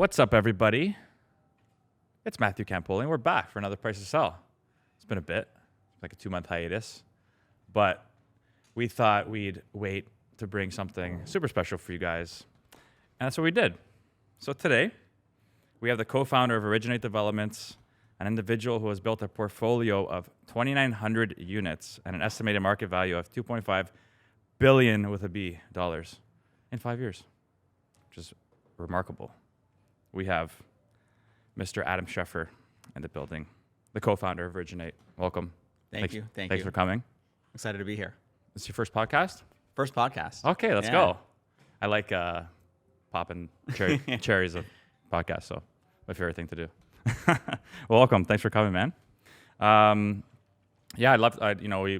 What's up, everybody? It's Matthew Campoli. We're back for another Price to Sell. It's been a bit, like a 2-month hiatus, but we thought we'd wait to bring something super special for you guys, and that's what we did. So today, we have the co-founder of Originate Developments, an individual who has built a portfolio of 2,900 units and an estimated market value of $2.5 billion with a B dollars in 5 years, which is remarkable. We have Mr. Adam Sheffer in the building, the co-founder of Originate. Welcome. Thank you. Thanks for coming. Excited to be here. This is your first podcast? First podcast. Okay, let's go. I like popping cherries of podcasts, so my favorite thing to do. Well, welcome. Thanks for coming, man. I'd love,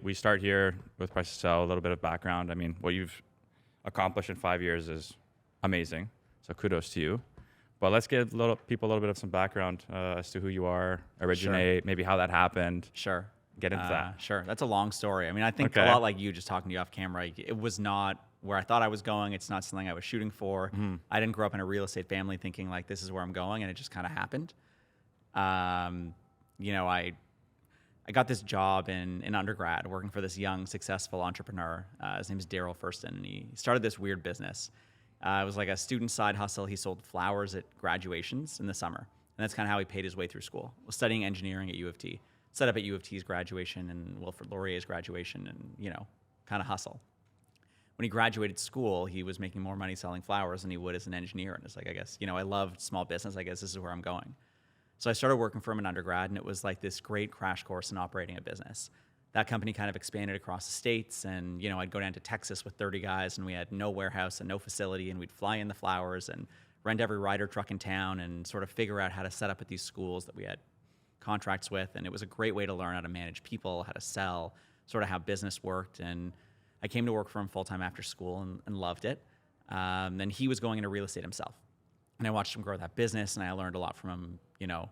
we start here with Price to Sell, a little bit of background. I mean, what you've accomplished in 5 years is amazing, so kudos to you. But let's give people a little bit of some background as to who you are, Originate, maybe how that happened. Sure. Get into that. Sure. That's a long story. I mean, I think a lot like you, just talking to you off camera, it was not where I thought I was going. It's not something I was shooting for. Mm-hmm. I didn't grow up in a real estate family thinking like this is where I'm going, and it just kind of happened. I got this job in undergrad working for this young, successful entrepreneur. His name is Daryl Furston, and he started this weird business. It was like a student side hustle. He sold flowers at graduations in the summer. And that's kind of how he paid his way through school. Was studying engineering at U of T. Set up at U of T's graduation and Wilfrid Laurier's graduation and, kind of hustle. When he graduated school, he was making more money selling flowers than he would as an engineer. And it's like, I guess, I loved small business. I guess this is where I'm going. So I started working for him in undergrad, and it was like this great crash course in operating a business. That company kind of expanded across the states, and I'd go down to Texas with 30 guys, and we had no warehouse and no facility, and we'd fly in the flowers and rent every Ryder truck in town and sort of figure out how to set up at these schools that we had contracts with. And it was a great way to learn how to manage people, how to sell, sort of how business worked. And I came to work for him full-time after school and loved it. Then he was going into real estate himself, and I watched him grow that business, and I learned a lot from him,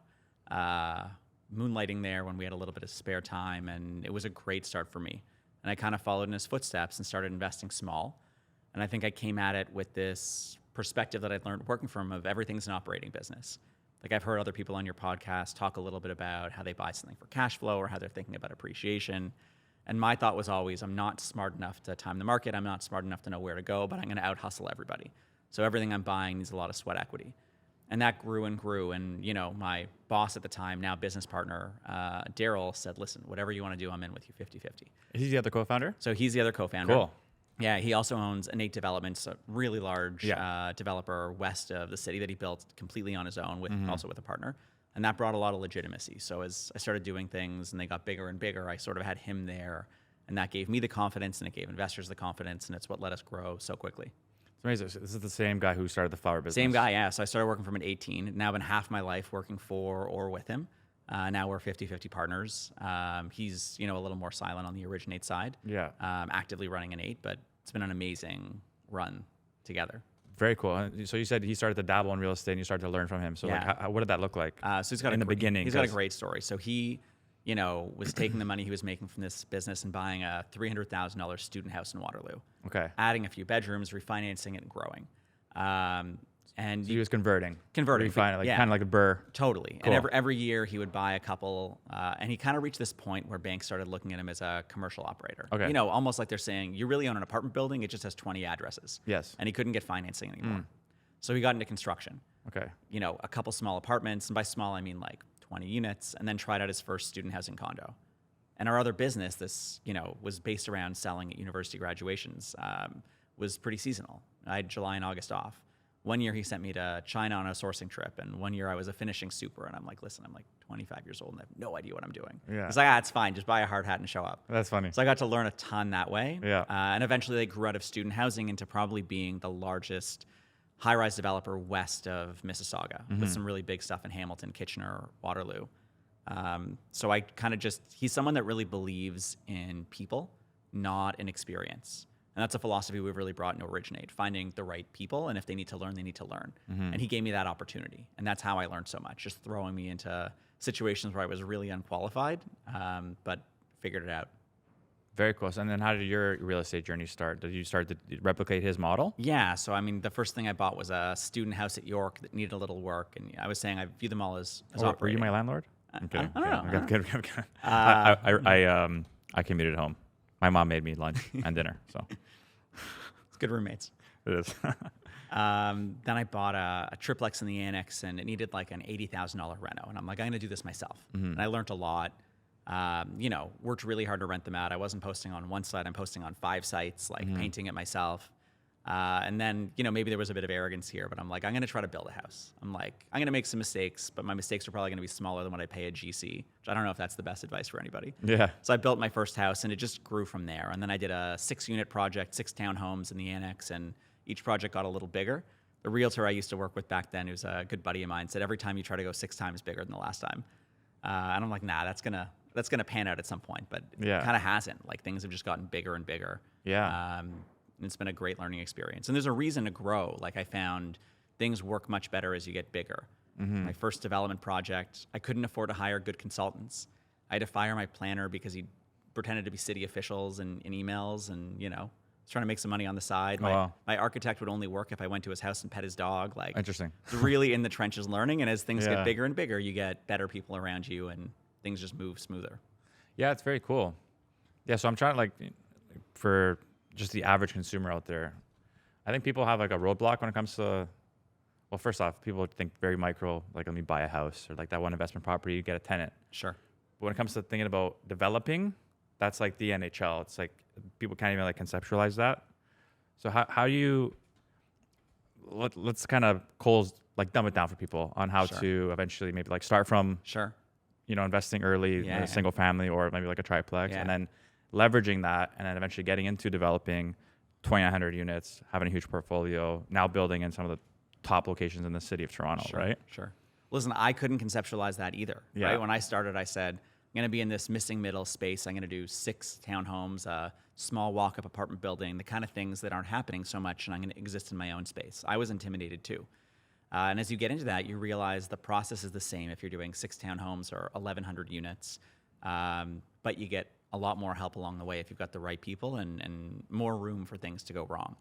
moonlighting there when we had a little bit of spare time, and it was a great start for me. And I kind of followed in his footsteps and started investing small. And I think I came at it with this perspective that I'd learned working for him of everything's an operating business. Like I've heard other people on your podcast talk a little bit about how they buy something for cash flow or how they're thinking about appreciation. And my thought was always, I'm not smart enough to time the market. I'm not smart enough to know where to go, but I'm going to out hustle everybody. So everything I'm buying needs a lot of sweat equity. And that grew and grew. And, my boss at the time, now business partner, Daryl, said, listen, whatever you want to do, I'm in with you 50-50. Is he the other co-founder? So he's the other co-founder. Cool. Yeah, he also owns Originate Developments, a really large developer west of the city that he built completely on his own, also with a partner. And that brought a lot of legitimacy. So as I started doing things and they got bigger and bigger, I sort of had him there. And that gave me the confidence, and it gave investors the confidence, and it's what let us grow so quickly. It's amazing. So this is the same guy who started the flower business. Same guy, yeah. So I started working from at 18. Now I've been half my life working for or with him. Now we're 50-50 partners. He's, a little more silent on the Originate side. Yeah. Actively running an 8, but it's been an amazing run together. Very cool. So you said he started to dabble in real estate, and you started to learn from him. So what did that look like? So he's got in the beginning. He's got a great story. So he, was taking the money he was making from this business and buying a $300,000 student house in Waterloo. Okay. Adding a few bedrooms, refinancing it, and growing. And so he was converting. Converting. Kind of like a burr. Totally. Cool. And every year he would buy a couple, and he kind of reached this point where banks started looking at him as a commercial operator. Okay. Almost like they're saying, you really own an apartment building, it just has 20 addresses. Yes. And he couldn't get financing anymore. So he got into construction. Okay. A couple small apartments, and by small I mean like 20 units, and then tried out his first student housing condo. And our other business, this, was based around selling at university graduations, was pretty seasonal. I had July and August off. One year he sent me to China on a sourcing trip, and one year I was a finishing super, and I'm like, listen, I'm like 25 years old and I have no idea what I'm doing. Yeah. He's like, it's fine, just buy a hard hat and show up. That's funny. So I got to learn a ton that way. Yeah. And eventually they grew out of student housing into probably being the largest high-rise developer west of Mississauga, with some really big stuff in Hamilton, Kitchener, Waterloo. So I kind of he's someone that really believes in people, not in experience. And that's a philosophy we've really brought into Originate, finding the right people, and if they need to learn, they need to learn. And he gave me that opportunity, and that's how I learned so much, just throwing me into situations where I was really unqualified, but figured it out. Very cool. So, and then how did your real estate journey start? Did you start to replicate his model? Yeah. So, I mean, the first thing I bought was a student house at York that needed a little work. And I was saying I view them all as Were operating. you my landlord? I'm kidding. I don't know. I'm kidding. I'm kidding. I commuted home. My mom made me lunch and dinner. So It's good roommates. it is. Then I bought a triplex in the annex, and it needed like an $80,000 reno. And I'm like, I'm going to do this myself. And I learned a lot. Worked really hard to rent them out. I wasn't posting on one site. I'm posting on 5 sites, like painting it myself. And then, maybe there was a bit of arrogance here, but I'm like, I'm going to try to build a house. I'm like, I'm going to make some mistakes, but my mistakes are probably going to be smaller than what I pay a GC, which I don't know if that's the best advice for anybody. Yeah. So I built my first house, and it just grew from there. And then I did a 6-unit project, 6 townhomes in the annex, and each project got a little bigger. The realtor I used to work with back then, who's a good buddy of mine, said every time you try to go 6 times bigger than the last time. And I'm like, nah, that's gonna pan out at some point, but it kind of hasn't. Like, things have just gotten bigger and bigger. Yeah. And it's been a great learning experience. And there's a reason to grow. Like, I found things work much better as you get bigger. My first development project, I couldn't afford to hire good consultants. I had to fire my planner because he pretended to be city officials in emails, and was trying to make some money on the side. My architect would only work if I went to his house and pet his dog. Like, Interesting. It's really in the trenches learning. And as things get bigger and bigger, you get better people around you, and things just move smoother. Yeah, it's very cool. Yeah, so I'm trying to, for just the average consumer out there, I think people have like a roadblock when it comes to, well, first off, people think very micro, like, let me buy a house, or like that one investment property, you get a tenant. Sure. But when it comes to thinking about developing, that's like the NHL. It's like people can't even like conceptualize that. So how do you, let's kind of dumb it down for people on how to eventually maybe like start from investing early in a single family, or maybe like a triplex, and then leveraging that, and then eventually getting into developing 2,900 units, having a huge portfolio, now building in some of the top locations in the city of Toronto, right? Sure. Listen, I couldn't conceptualize that either. Yeah. Right? When I started, I said, I'm going to be in this missing middle space. I'm going to do 6 townhomes, a small walk-up apartment building, the kind of things that aren't happening so much, and I'm going to exist in my own space. I was intimidated too. And as you get into that, you realize the process is the same if you're doing 6 townhomes or 1,100 units, but you get a lot more help along the way if you've got the right people and more room for things to go wrong.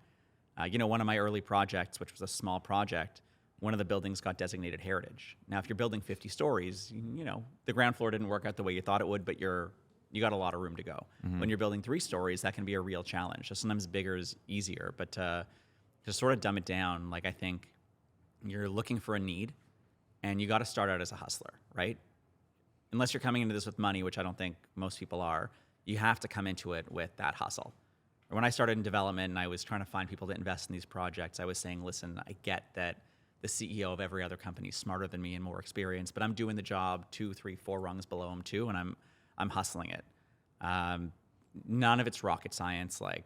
One of my early projects, which was a small project, one of the buildings got designated heritage. Now, if you're building 50 stories, the ground floor didn't work out the way you thought it would, but you got a lot of room to go. When you're building 3 stories, that can be a real challenge. So sometimes bigger is easier, but to sort of dumb it down, like, I think you're looking for a need, and you got to start out as a hustler, right? Unless you're coming into this with money, which I don't think most people are, you have to come into it with that hustle. When I started in development and I was trying to find people to invest in these projects, I was saying, listen, I get that the CEO of every other company is smarter than me and more experienced, but I'm doing the job 2, 3, 4 rungs below him too, and I'm hustling it. None of it's rocket science. Like,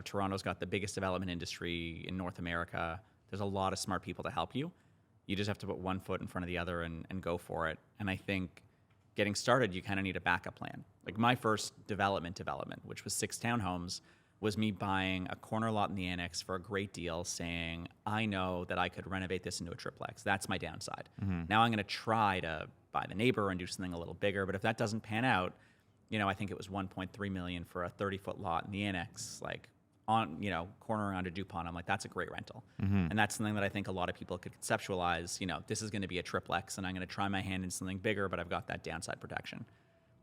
Toronto's got the biggest development industry in North America. There's a lot of smart people to help you. You just have to put one foot in front of the other and go for it. And I think getting started, you kind of need a backup plan. Like, my first development, which was 6 townhomes, was me buying a corner lot in the annex for a great deal, saying, I know that I could renovate this into a triplex. That's my downside. Now I'm going to try to buy the neighbor and do something a little bigger. But if that doesn't pan out, I think it was $1.3 million for a 30-foot lot in the annex, like, on, corner around a DuPont. I'm like, that's a great rental. And that's something that I think a lot of people could conceptualize. This is going to be a triplex, and I'm going to try my hand in something bigger, but I've got that downside protection.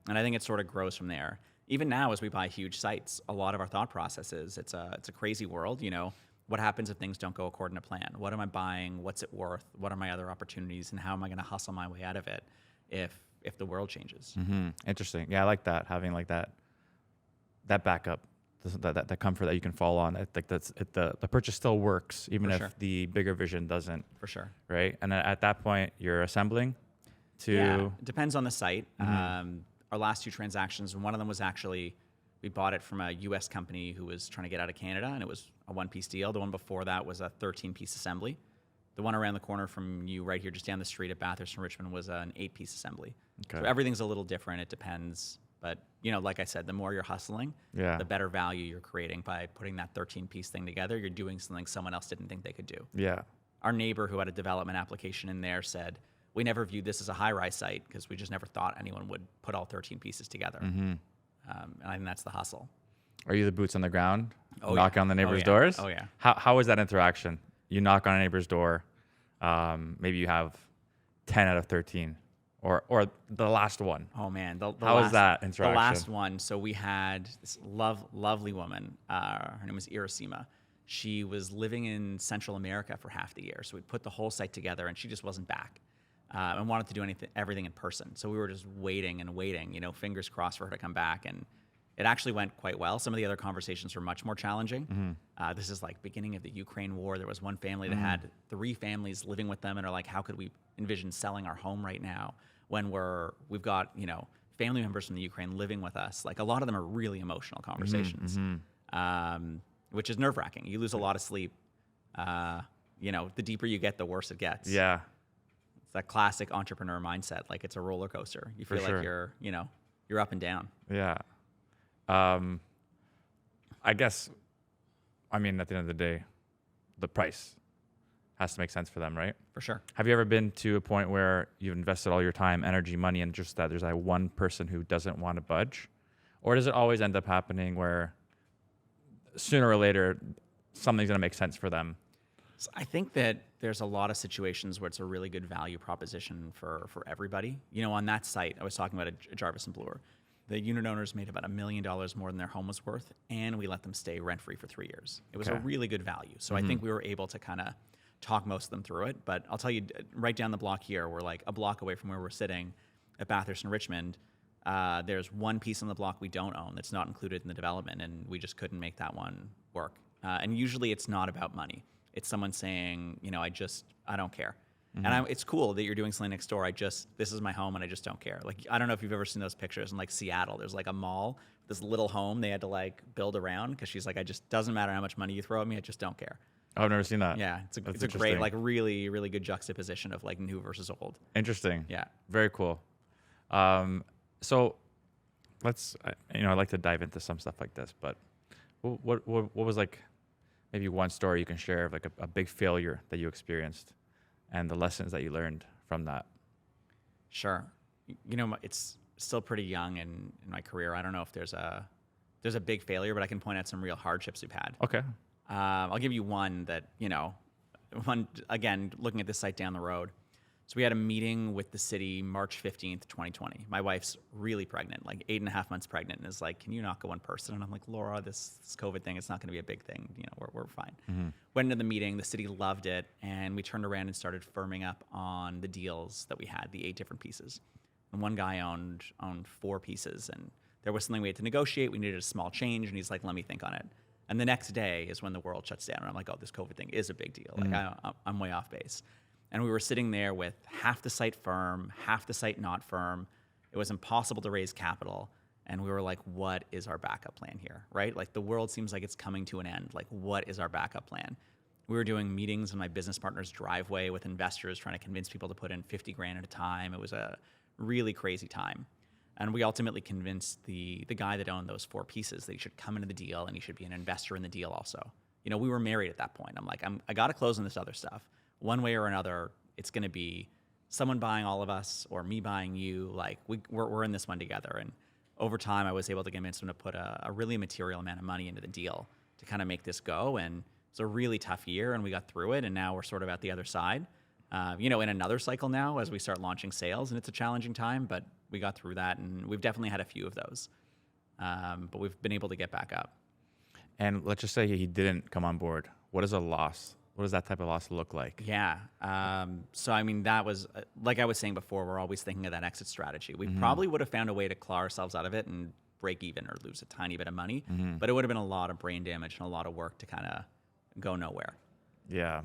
And I think it sort of grows from there. Even now, as we buy huge sites, a lot of our thought process is it's a crazy world. What happens if things don't go according to plan? What am I buying? What's it worth? What are my other opportunities? And how am I going to hustle my way out of it if the world changes? Interesting. Yeah, I like that, having like that backup. That comfort that you can fall on. Like, the purchase still works even if the bigger vision doesn't. For sure. Right. And at that point, you're assembling to. Yeah, it depends on the site. Our last 2 transactions, one of them was actually, we bought it from a U.S. company who was trying to get out of Canada, and it was a 1-piece deal. The one before that was a 13-piece assembly. The one around the corner from you, right here, just down the street at Bathurst and Richmond, was an 8-piece assembly. Okay. So everything's a little different. It depends. But, like I said, the more you're hustling, the better value you're creating by putting that 13-piece thing together. You're doing something someone else didn't think they could do. Yeah. Our neighbor who had a development application in there said, we never viewed this as a high-rise site because we just never thought anyone would put all 13 pieces together. And I think that's the hustle. Are you the boots on the ground, Oh, knocking yeah. on the neighbors' Oh, yeah. doors? Oh, yeah. How is that interaction? You knock on a neighbor's door. Maybe you have 10 out of 13, or the last one. Oh man, the How last, is that the interaction? last one. So we had this lovely woman. Her name was Irasima. She was living in Central America for half the year. So we put the whole site together, and she just wasn't back, and wanted to do everything in person. So we were just waiting and waiting, fingers crossed for her to come back. And it actually went quite well. Some of the other conversations were much more challenging. This is like beginning of the Ukraine war. There was one family that had 3 families living with them, and are like, how could we envision selling our home right now when we've got family members from the Ukraine living with us? Like, a lot of them are really emotional conversations, which is nerve wracking. You lose a lot of sleep. The deeper you get, the worse it gets. Yeah. It's that classic entrepreneur mindset. Like, it's a roller coaster. You feel like you're up and down. Yeah. I guess, at the end of the day, the price has to make sense for them, right? For sure. Have you ever been to a point where you've invested all your time, energy, money, and just that there's like one person who doesn't want to budge? Or does it always end up happening where sooner or later something's going to make sense for them? So I think that there's a lot of situations where it's a really good value proposition for everybody. On that site, I was talking about a Jarvis and Bloor. The unit owners made about $1 million more than their home was worth, and we let them stay rent-free for 3 years. It was a really good value. So I think we were able to kind of talk most of them through it. But I'll tell you, right down the block here, we're like a block away from where we're sitting at Bathurst and Richmond. There's one piece on the block we don't own that's not included in the development, and we just couldn't make that one work. And usually it's not about money. It's someone saying, I don't care. And it's cool that you're doing something next door. This is my home, and I just don't care. Like, I don't know if you've ever seen those pictures in like Seattle. There's like a mall, this little home they had to like build around, because she's like, doesn't matter how much money you throw at me, I just don't care. Oh, I've never seen that. Yeah, it's a great, like, really, really good juxtaposition of like new versus old. Interesting. Yeah. Very cool. So let's, I'd like to dive into some stuff like this, but what was like maybe one story you can share of like a big failure that you experienced and the lessons that you learned from that? Sure. It's still pretty young in my career. I don't know if there's a big failure, but I can point out some real hardships we've had. Okay. I'll give you one that, again, looking at this site down the road. So we had a meeting with the city March 15th, 2020. My wife's really pregnant, like 8.5 months pregnant, and is like, can you not go in person? And I'm like, Laura, this COVID thing, it's not going to be a big thing. We're fine. Went into the meeting, the city loved it, and we turned around and started firming up on the deals that we had, the 8 different pieces. And one guy owned 4 pieces, and there was something we had to negotiate. We needed a small change, and he's like, let me think on it. And the next day is when the world shuts down, and I'm like, oh, this COVID thing is a big deal. Like, I'm way off base. And we were sitting there with half the site firm, half the site not firm. It was impossible to raise capital. And we were like, what is our backup plan here, right? Like, the world seems like it's coming to an end. Like, what is our backup plan? We were doing meetings in my business partner's driveway with investors, trying to convince people to put in 50 grand at a time. It was a really crazy time. And we ultimately convinced the guy that owned those 4 pieces that he should come into the deal and he should be an investor in the deal also. We were married at that point. I'm like, I got to close on this other stuff. One way or another, it's going to be someone buying all of us or me buying you. Like, we're in this one together. And over time, I was able to convince him to put a really material amount of money into the deal to kind of make this go. And it's a really tough year, and we got through it. And now we're sort of at the other side, in another cycle now as we start launching sales. And it's a challenging time, but we got through that. And we've definitely had a few of those. But we've been able to get back up. And let's just say he didn't come on board. What is a loss? What does that type of loss look like? Yeah. So, that was, like I was saying before, we're always thinking of that exit strategy. We probably would have found a way to claw ourselves out of it and break even or lose a tiny bit of money, but it would have been a lot of brain damage and a lot of work to kind of go nowhere. Yeah.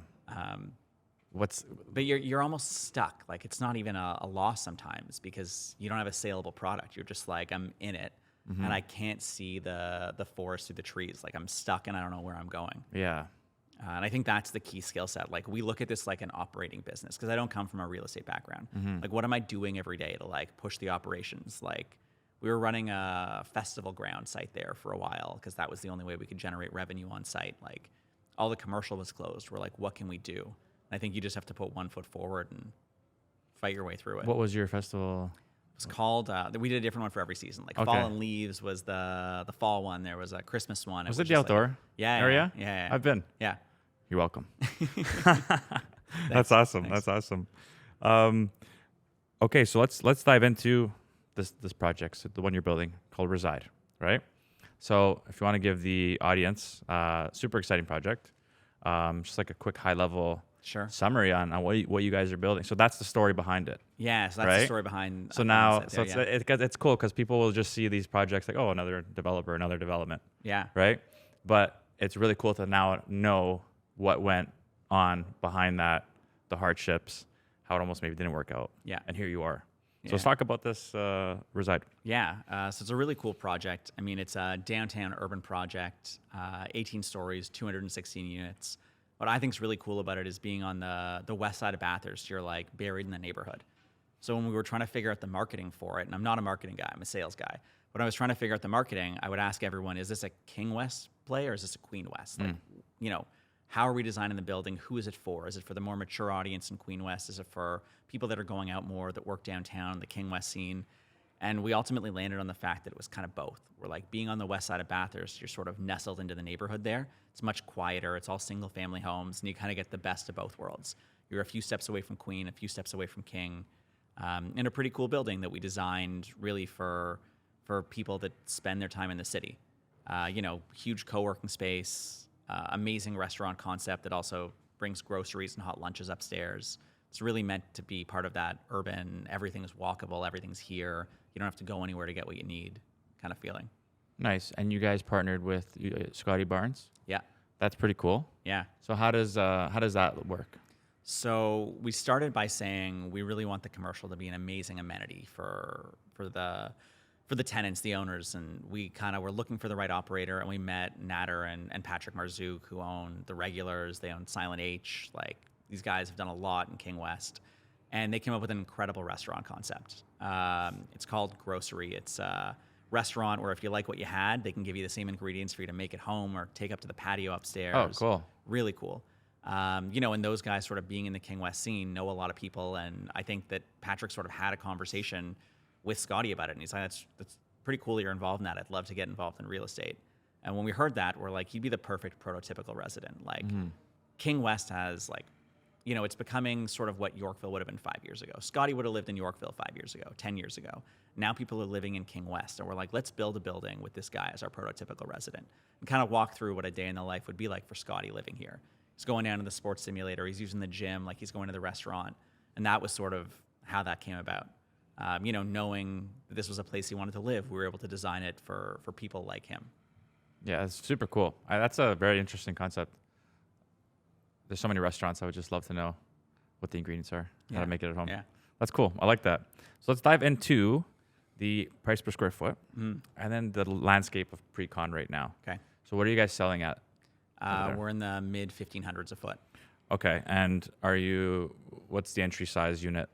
But you're almost stuck. Like, it's not even a loss sometimes because you don't have a saleable product. You're just like, I'm in it and I can't see the forest through the trees. Like, I'm stuck and I don't know where I'm going. Yeah. And I think that's the key skill set. Like, we look at this like an operating business because I don't come from a real estate background. Like, what am I doing every day to like push the operations? Like, we were running a festival ground site there for a while because that was the only way we could generate revenue on site. Like, all the commercial was closed. We're like, what can we do? And I think you just have to put one foot forward and fight your way through it. What was your festival? It's called. We did a different one for every season. Like Fallen Leaves was the fall one. There was a Christmas one. Was it the outdoor area? Yeah. I've been. Yeah. You're welcome. That's awesome. Thanks. That's awesome. Okay, so let's dive into this project, so the one you're building called Reside, right? So if you want to give the audience super exciting project, just like a quick high level summary on what you guys are building. So that's the story behind it. Yeah, so that's the story behind. So now, it's cool because people will just see these projects like, oh, another developer, another development. Yeah. Right. But it's really cool to now know what went on behind that, the hardships, how it almost maybe didn't work out. Yeah. And here you are. So let's talk about this Reside. Yeah, so it's a really cool project. I mean, it's a downtown urban project, 18 stories, 216 units. What I think is really cool about it is being on the west side of Bathurst. You're like buried in the neighborhood. So when we were trying to figure out the marketing for it, and I'm not a marketing guy, I'm a sales guy. When I was trying to figure out the marketing, I would ask everyone, is this a King West play or is this a Queen West? Like, how are we designing the building? Who is it for? Is it for the more mature audience in Queen West? Is it for people that are going out more, that work downtown, the King West scene? And we ultimately landed on the fact that it was kind of both. We're like, being on the west side of Bathurst, you're sort of nestled into the neighborhood there. It's much quieter. It's all single family homes, and you kind of get the best of both worlds. You're a few steps away from Queen, a few steps away from King, in a pretty cool building that we designed really for people that spend their time in the city. Huge co-working space, amazing restaurant concept that also brings groceries and hot lunches upstairs. It's really meant to be part of that urban, everything's walkable, everything's here. You don't have to go anywhere to get what you need kind of feeling. Nice. And you guys partnered with Scotty Barnes? Yeah. That's pretty cool. Yeah. So how does that work? So we started by saying we really want the commercial to be an amazing amenity for the tenants, the owners, and we kind of were looking for the right operator, and we met Nader and Patrick Marzouk, who own the Regulars. They own Silent H. Like, these guys have done a lot in King West, and they came up with an incredible restaurant concept. It's called Grocery. It's a restaurant where if you like what you had, they can give you the same ingredients for you to make at home or take up to the patio upstairs. Oh, cool. Really cool. And those guys sort of being in the King West scene know a lot of people, and I think that Patrick sort of had a conversation with Scotty about it, and he's like, that's pretty cool that you're involved in that. I'd love to get involved in real estate. And when we heard that, we're like, he'd be the perfect prototypical resident. Like, King West has, like, it's becoming sort of what Yorkville would have been 5 years ago. Scotty would have lived in Yorkville 5 years ago, 10 years ago. Now people are living in King West, and we're like, let's build a building with this guy as our prototypical resident and kind of walk through what a day in the life would be like for Scotty living here. He's going down to the sports simulator. He's using the gym, like he's going to the restaurant. And that was sort of how that came about. Knowing that this was a place he wanted to live, we were able to design it for people like him. Yeah, it's super cool. That's a very interesting concept. There's so many restaurants. I would just love to know what the ingredients are, how to make it at home. Yeah. That's cool. I like that. So let's dive into the price per square foot and then the landscape of pre-con right now. Okay. So what are you guys selling at? We're in the mid 1500s a foot. Okay. And what's the entry size unit?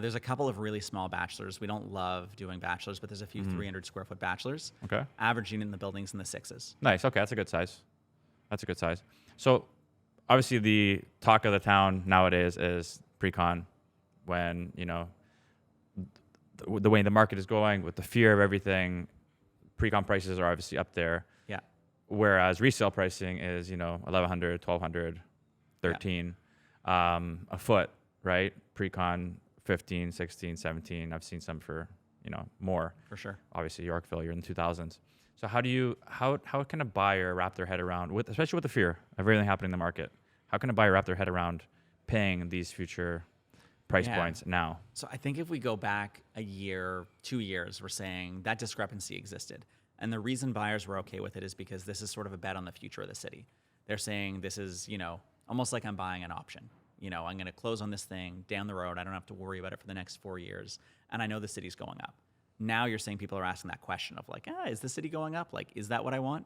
There's a couple of really small bachelors. We don't love doing bachelors, but there's a few 300 square foot bachelors. Okay. Average unit in the building's in the sixes. Nice. Okay. That's a good size. So obviously the talk of the town nowadays is pre-con, when, the way the market is going with the fear of everything, pre-con prices are obviously up there. Yeah. Whereas resale pricing is, 1,100, 1,200, 13 a foot, right? Pre-con 15, 16, 17. I've seen some for, more. For sure. Obviously Yorkville, you're in the 2000s. So how can a buyer wrap their head around, especially with the fear of everything happening in the market, how can a buyer wrap their head around paying these future price points now? So I think if we go back a year, 2 years, we're saying that discrepancy existed. And the reason buyers were okay with it is because this is sort of a bet on the future of the city. They're saying this is, almost like I'm buying an option. I'm going to close on this thing down the road. I don't have to worry about it for the next 4 years. And I know the city's going up. Now you're saying people are asking that question of like, is the city going up? Like, is that what I want?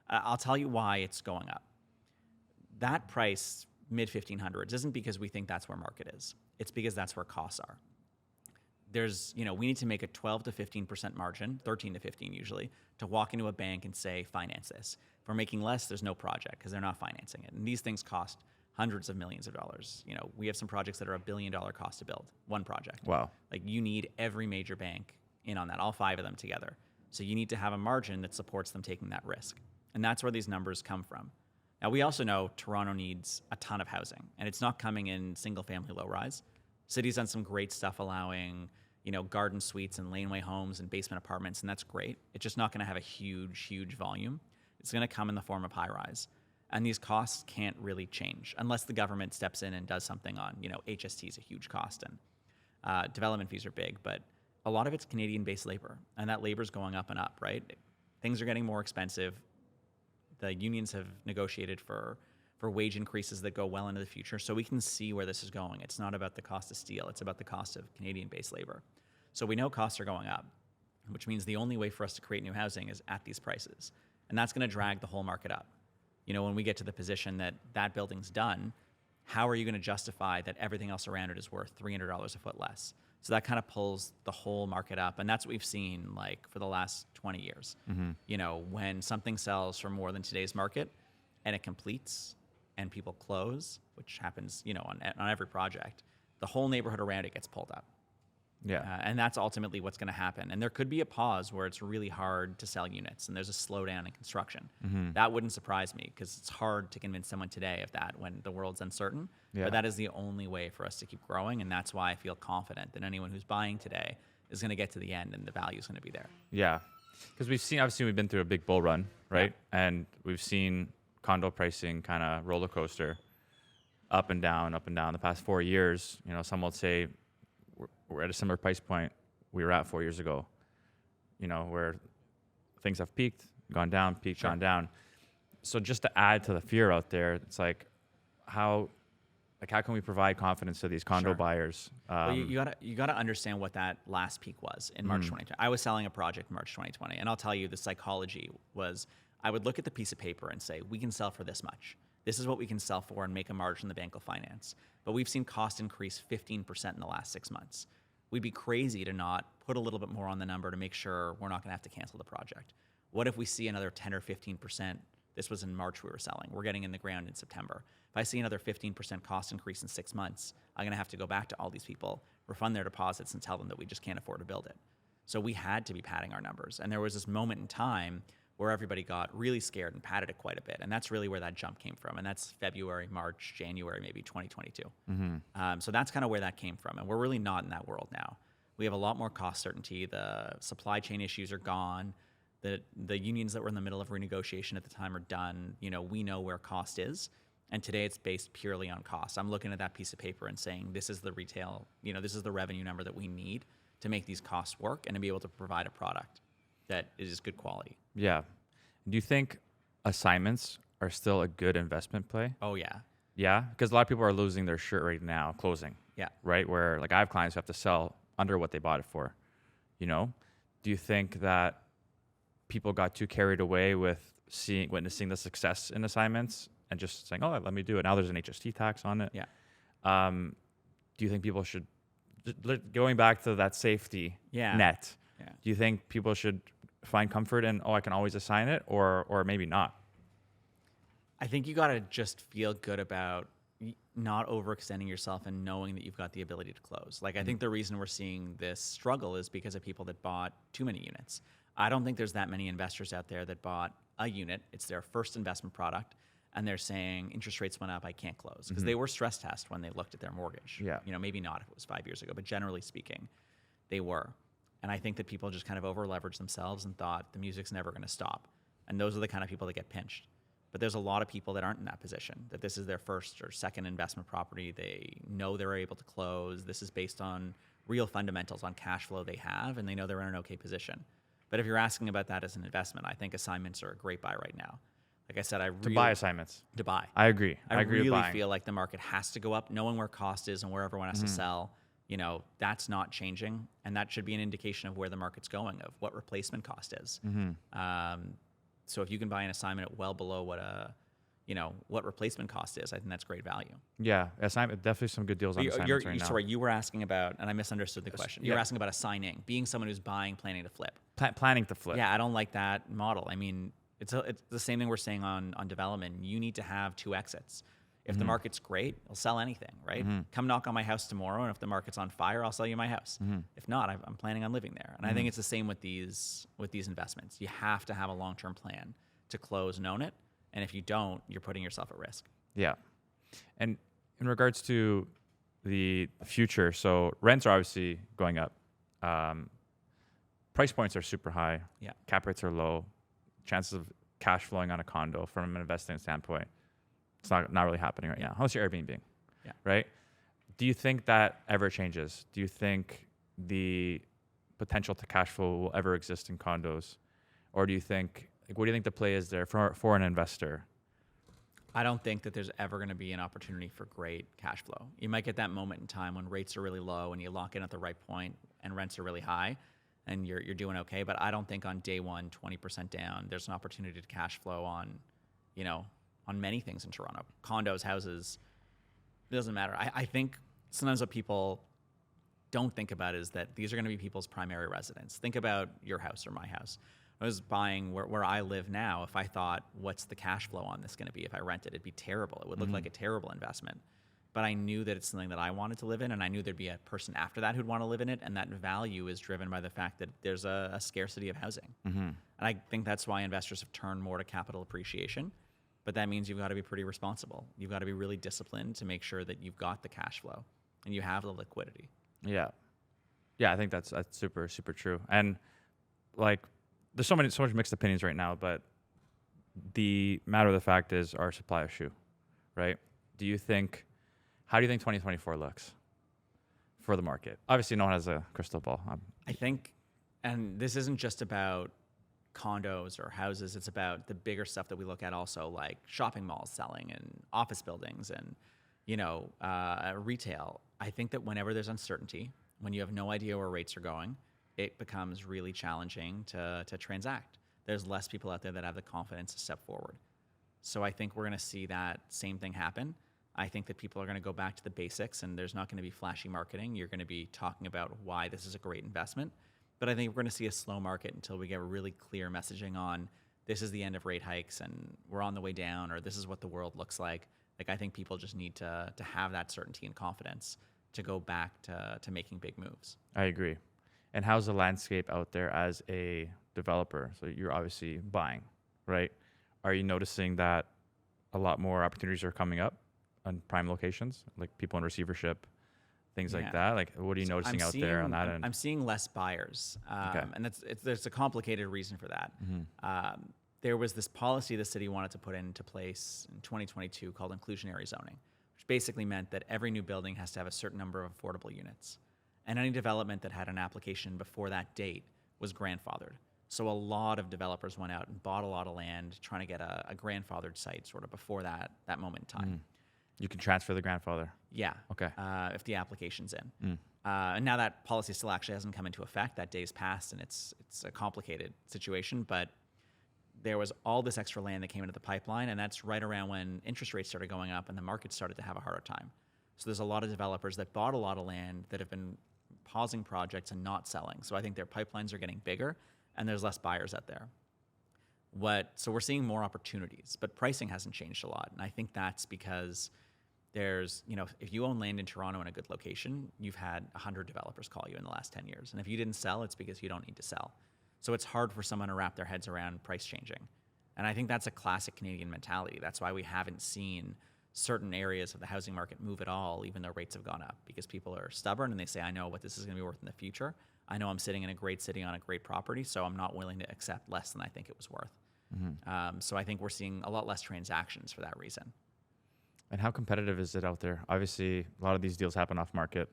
I'll tell you why it's going up. That price, mid 1500s, isn't because we think that's where market is. It's because that's where costs are. We need to make a 12 to 15% margin, 13 to 15 usually, to walk into a bank and say, finance this. If we're making less, there's no project because they're not financing it. And these things cost hundreds of millions of dollars. You know, we have some projects that are $1 billion cost to build, one project. Wow. Like you need every major bank in on that, all 5 of them together. So you need to have a margin that supports them taking that risk. And that's where these numbers come from. Now, we also know Toronto needs a ton of housing, and it's not coming in single-family low-rise. City's done some great stuff allowing, you know, garden suites and laneway homes and basement apartments, and that's great. It's just not going to have a huge volume. It's going to come in the form of high-rise. And these costs can't really change unless the government steps in and does something on, you know, HST is a huge cost, and development fees are big, but a lot of it's Canadian-based labor, and that labor is going up and up, right? Things are getting more expensive. The unions have negotiated for wage increases that go well into the future, so we can see where this is going. It's not about the cost of steel, it's about the cost of Canadian-based labor. So we know costs are going up, which means the only way for us to create new housing is at these prices. And that's going to drag the whole market up. You know, when we get to the position that that building's done, how are you going to justify that everything else around it is worth $300 a foot less? So that kind of pulls the whole market up. And that's what we've seen like for the last 20 years. You know, when something sells for more than today's market and it completes and people close, which happens, you know, on every project, the whole neighborhood around it gets pulled up. Yeah. And that's ultimately what's going to happen. And there could be a pause where it's really hard to sell units and there's a slowdown in construction. That wouldn't surprise me because it's hard to convince someone today of that when the world's uncertain. Yeah. But that is the only way for us to keep growing. And that's why I feel confident that anyone who's buying today is going to get to the end and the value is going to be there. Yeah. Because obviously we've been through a big bull run, right? Yeah. And we've seen condo pricing kind of roller coaster up and down the past 4 years. You know, some will say we're at a similar price point we were at 4 years ago, you know, where things have peaked, gone down, peaked, gone down. So just to add to the fear out there, it's like how can we provide confidence to these condo buyers? Well, you gotta understand what that last peak was in March 2020. I was selling a project in March 2020, and I'll tell you the psychology was I would look at the piece of paper and say, we can sell for this much. This is what we can sell for and make a margin the bank will finance. But we've seen cost increase 15% in the last 6 months. We'd be crazy to not put a little bit more on the number to make sure we're not going to have to cancel the project. What if we see another 10 or 15%? This was in March we were selling. We're getting in the ground in September. If I see another 15% cost increase in 6 months, I'm going to have to go back to all these people, refund their deposits, and tell them that we just can't afford to build it. So we had to be padding our numbers. And there was this moment in time where everybody got really scared and padded it quite a bit. And that's really where that jump came from. And that's February, March, January, maybe 2022. So that's kind of where that came from. And we're really not in that world now. We have a lot more cost certainty. The supply chain issues are gone. The unions that were in the middle of renegotiation at the time are done. You know, we know where cost is. And today it's based purely on cost. I'm looking at that piece of paper and saying, this is the retail, you know, this is the revenue number that we need to make these costs work and to be able to provide a product that is good quality. Yeah. Do you think assignments are still a good investment play? Oh, yeah. Yeah? Because a lot of people are losing their shirt right now, closing. Yeah. Right? Where, like, I have clients who have to sell under what they bought it for. You know? Do you think that people got too carried away with witnessing the success in assignments and just saying, oh, let me do it. Now there's an HST tax on it. Yeah. Do you think people should, going back to that safety net, do you think people should find comfort in, I can always assign it, or maybe not? I think you got to just feel good about not overextending yourself and knowing that you've got the ability to close. Like, I think the reason we're seeing this struggle is because of people that bought too many units. I don't think there's that many investors out there that bought a unit. It's their first investment product, and they're saying interest rates went up, I can't close. Because they were stress test when they looked at their mortgage. Yeah. You know, maybe not if it was 5 years ago, but generally speaking, they were. And I think that people just kind of over-leveraged themselves and thought the music's never going to stop. And those are the kind of people that get pinched. But there's a lot of people that aren't in that position, that this is their first or second investment property. They know they're able to close. This is based on real fundamentals, on cash flow they have, and they know they're in an okay position. But if you're asking about that as an investment, I think assignments are a great buy right now. Like I said, to buy assignments. To buy. I agree. I agree really with buying. feel like the market has to go up, knowing where cost is and where everyone has to sell. You know, that's not changing, and that should be an indication of where the market's going, of what replacement cost is. So if you can buy an assignment at well below what replacement cost is, I think that's great value. Yeah, assignment, definitely some good deals on assignments right now. Sorry, you were asking about, and I misunderstood the question. You were asking about assigning, being someone who's buying, planning to flip. Planning to flip. Yeah, I don't like that model. I mean, it's the same thing we're saying on development. You need to have two exits. If the market's great, I'll sell anything, right? Come knock on my house tomorrow, and if the market's on fire, I'll sell you my house. If not, I'm planning on living there. And I think it's the same with these investments. You have to have a long-term plan to close and own it. And if you don't, you're putting yourself at risk. Yeah. And in regards to the future, so rents are obviously going up. Price points are super high. Yeah. Cap rates are low. Chances of cash flowing on a condo from an investing standpoint, it's not really happening right now, unless you're Airbnb, right? Do you think that ever changes? Do you think the potential to cash flow will ever exist in condos? Or do you think, what do you think the play is there for an investor? I don't think that there's ever going to be an opportunity for great cash flow. You might get that moment in time when rates are really low and you lock in at the right point and rents are really high and you're doing okay. But I don't think on day one, 20% down, there's an opportunity to cash flow on, on many things in Toronto. Condos, houses, it doesn't matter. I think sometimes what people don't think about is that these are going to be people's primary residence. Think about your house or my house. I was buying where I live now. If I thought, what's the cash flow on this going to be if I rent it? It'd be terrible. It would look like a terrible investment. But I knew that it's something that I wanted to live in, and I knew there'd be a person after that who'd want to live in it, and that value is driven by the fact that there's a scarcity of housing. And I think that's why investors have turned more to capital appreciation. But that means you've got to be pretty responsible. You've got to be really disciplined to make sure that you've got the cash flow and you have the liquidity. Yeah. Yeah, I think that's super, super true. And like, there's so much mixed opinions right now, but the matter of the fact is our supply of shoe, right? How do you think 2024 looks for the market? Obviously, no one has a crystal ball. I think, and this isn't just about condos or houses, it's about the bigger stuff that we look at also, like shopping malls selling and office buildings and, retail. I think that whenever there's uncertainty, when you have no idea where rates are going, it becomes really challenging to transact. There's less people out there that have the confidence to step forward. So I think we're going to see that same thing happen. I think that people are going to go back to the basics, and there's not going to be flashy marketing. You're going to be talking about why this is a great investment. But I think we're going to see a slow market until we get really clear messaging on this is the end of rate hikes and we're on the way down, or this is what the world looks like. Like, I think people just need to have that certainty and confidence to go back to making big moves. I agree. And how's the landscape out there as a developer? So you're obviously buying, right? Are you noticing that a lot more opportunities are coming up on prime locations, like people in receivership, things like that? Like, what are you noticing out there on that end? I'm seeing less buyers, and there's a complicated reason for that. There was this policy the city wanted to put into place in 2022 called inclusionary zoning, which basically meant that every new building has to have a certain number of affordable units. And any development that had an application before that date was grandfathered. So a lot of developers went out and bought a lot of land trying to get a grandfathered site sort of before that moment in time. You can transfer the grandfather. Yeah. Okay. If the application's in. And now that policy still actually hasn't come into effect. That day's passed, and it's a complicated situation. But there was all this extra land that came into the pipeline, and that's right around when interest rates started going up and the market started to have a harder time. So there's a lot of developers that bought a lot of land that have been pausing projects and not selling. So I think their pipelines are getting bigger, and there's less buyers out there. So we're seeing more opportunities, but pricing hasn't changed a lot. And I think that's because there's, if you own land in Toronto in a good location, you've had 100 developers call you in the last 10 years. And if you didn't sell, it's because you don't need to sell. So it's hard for someone to wrap their heads around price changing. And I think that's a classic Canadian mentality. That's why we haven't seen certain areas of the housing market move at all, even though rates have gone up, because people are stubborn and they say, I know what this is going to be worth in the future. I know I'm sitting in a great city on a great property, so I'm not willing to accept less than I think it was worth. So I think we're seeing a lot less transactions for that reason. And how competitive is it out there? Obviously, a lot of these deals happen off market.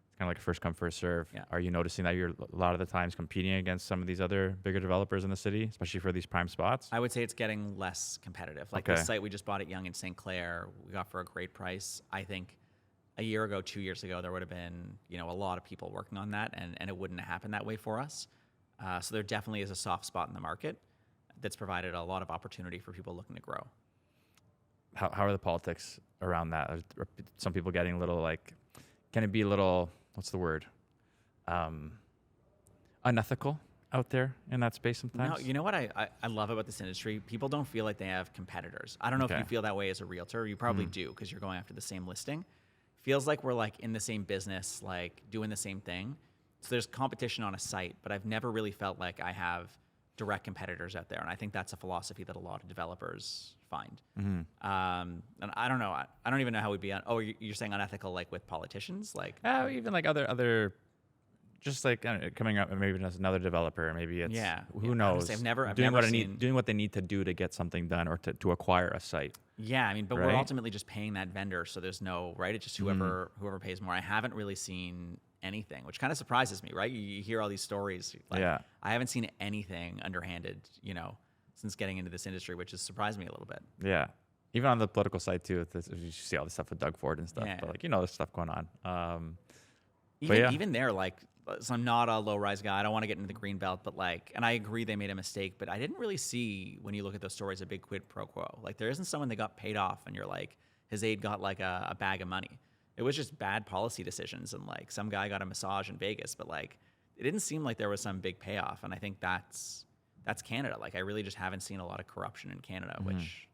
It's kind of like a first come, first serve. Yeah. Are you noticing that you're a lot of the times competing against some of these other bigger developers in the city, especially for these prime spots? I would say it's getting less competitive. Like the site we just bought at Yonge and St. Clair, we got for a great price. I think a year ago, 2 years ago, there would have been a lot of people working on that, and it wouldn't have happened that way for us. So there definitely is a soft spot in the market that's provided a lot of opportunity for people looking to grow. How are the politics around that? Are some people getting a little can it be a little, what's the word? Unethical out there in that space sometimes? No, you know what I love about this industry? People don't feel like they have competitors. I don't know if you feel that way as a realtor. You probably do because you're going after the same listing. Feels like we're like in the same business, like doing the same thing. So there's competition on a site, but I've never really felt like I have direct competitors out there. And I think that's a philosophy that a lot of developers find. And I don't know. I don't even know how we'd be on. Oh, you're saying unethical, like with politicians? Like Even like other, just like I don't know, coming up, maybe as another developer, maybe it's who knows. I've never doing seen, doing what they need to do to get something done or to acquire a site. Yeah, I mean, but we're ultimately just paying that vendor, so there's no right. It's just whoever pays more. I haven't really seen anything, which kind of surprises me, right? You hear all these stories. Like, I haven't seen anything underhanded, since getting into this industry, which has surprised me a little bit. Yeah, even on the political side too. You see all the stuff with Doug Ford and stuff. But like there's stuff going on. Even there, like, so I'm not a low-rise guy. I don't want to get into the green belt, but and I agree they made a mistake, but I didn't really see, when you look at those stories, a big quid pro quo. Like, there isn't someone that got paid off and you're like, his aide got like a bag of money. It was just bad policy decisions, and like some guy got a massage in Vegas, but like it didn't seem like there was some big payoff. And I think that's Canada. Like, I really just haven't seen a lot of corruption in Canada, which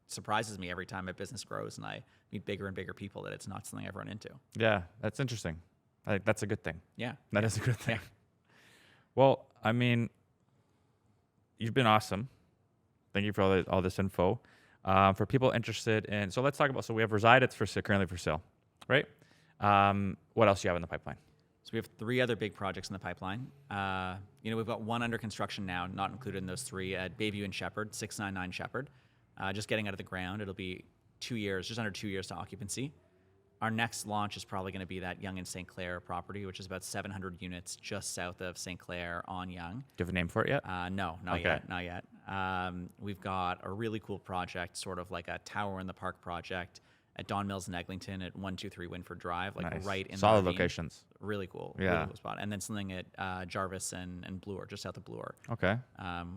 surprises me every time my business grows and I meet bigger and bigger people, that it's not something I've run into. Yeah, that's interesting. I think that's a good thing. Yeah. That is a good thing. Yeah. Well, I mean, you've been awesome. Thank you for all this info. For people interested in, so let's talk about, so we have Reside, it's currently for sale, right? What else do you have in the pipeline? So we have 3 other big projects in the pipeline. We've got one under construction now, not included in those 3, at Bayview and Shepherd, 699 Shepherd. Just getting out of the ground. It'll be 2 years, just under 2 years to occupancy. Our next launch is probably going to be that Yonge and St. Clair property, which is about 700 units just south of St. Clair on Yonge. Do you have a name for it yet? No, not yet. We've got a really cool project, sort of like a tower in the park project at Don Mills and Eglinton at 123 Winford Drive, like right in solid the ravine. Locations. Really cool. Yeah. Really cool spot. And then something at Jarvis and Bloor, just south of Bloor. Okay.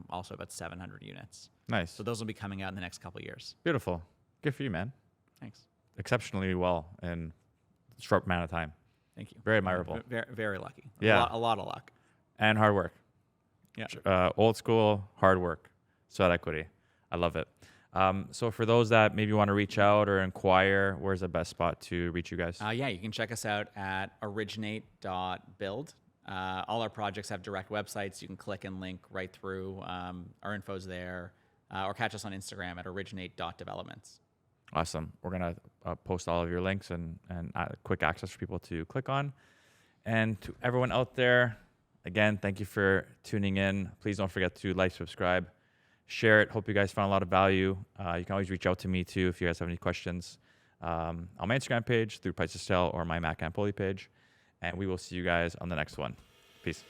Also about 700 units. Nice. So those will be coming out in the next couple of years. Beautiful. Good for you, man. Thanks. Exceptionally well in a short amount of time. Thank you. Very admirable. Very, very lucky. Yeah. A lot of luck. And hard work. Yeah. Old school, hard work, sweat equity. I love it. So for those that maybe want to reach out or inquire, where's the best spot to reach you guys? You can check us out at originate.build. All our projects have direct websites. You can click and link right through. Our info's there. Or catch us on Instagram at originate.developments. Awesome. We're going to post all of your links and quick access for people to click on. And to everyone out there, again, thank you for tuning in. Please don't forget to like, subscribe, share it. Hope you guys found a lot of value. You can always reach out to me too if you guys have any questions on my Instagram page through Price to Sell or my Matt Campoli page. And we will see you guys on the next one. Peace.